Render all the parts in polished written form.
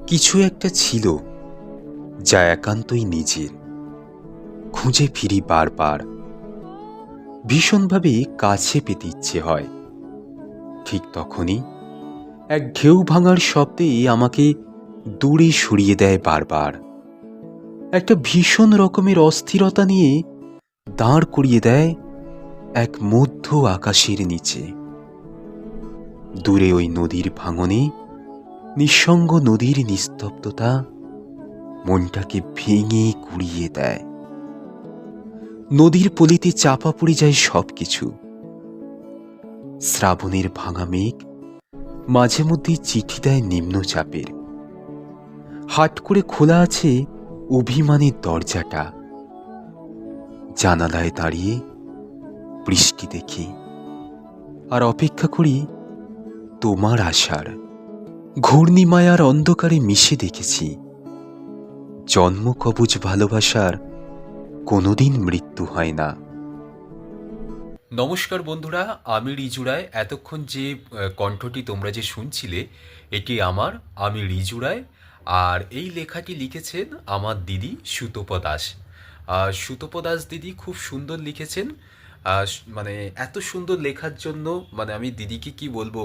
কিছু একটা ছিল যা একান্তই নিজের, খুঁজে ফিরি বারবার, ভীষণভাবে কাছে পেতে ইচ্ছে হয়। ঠিক তখনই এক ঢেউ ভাঙার শব্দে আমাকে দূরে সরিয়ে দেয় বারবার। একটা ভীষণ রকমের অস্থিরতা নিয়ে দাঁড় করিয়ে দেয় এক মধ্য আকাশের নিচে। দূরে ওই নদীর ভাঙনে নিঃসঙ্গ নদীর নিস্তব্ধতা মনটাকে ভেঙে গুড়িয়ে দেয়। নদীর পলিতে চাপা পড়ে যায় সবকিছু। শ্রাবণের ভাঙা মেঘ মাঝে মধ্যে চিঠি দেয় নিম্নচাপের। হাট করে খোলা আছে অভিমানের দরজাটা। জানালায় দাঁড়িয়ে বৃষ্টি দেখি আর অপেক্ষা করি তোমার আসার। ঘূর্ণিমায়ার অন্ধকারে মিশে দেখেছি জন্মকবচ ভালোবাসার কোনোদিন মৃত্যু হয় না। নমস্কার বন্ধুরা, আমি রিজু রায়। এতক্ষণ যে কণ্ঠটি তোমরা যে শুনছিলে, এটি আমি রিজু রায়। আর এই লেখাটি লিখেছেন আমার দিদি সুতপা দাস। সুতপা দাস দিদি খুব সুন্দর লিখেছেন। মানে এত সুন্দর লেখার জন্য মানে আমি দিদিকে কি বলবো,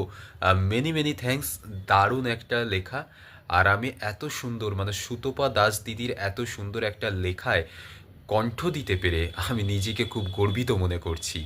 মেনি মেনি থ্যাঙ্কস। দারুণ একটা লেখা। আর আমি এত সুন্দর মানে সুতপা দাস দিদির এত সুন্দর একটা লেখায় কণ্ঠ দিতে পেরে আমি নিজেকে খুব গর্বিত মনে করছি।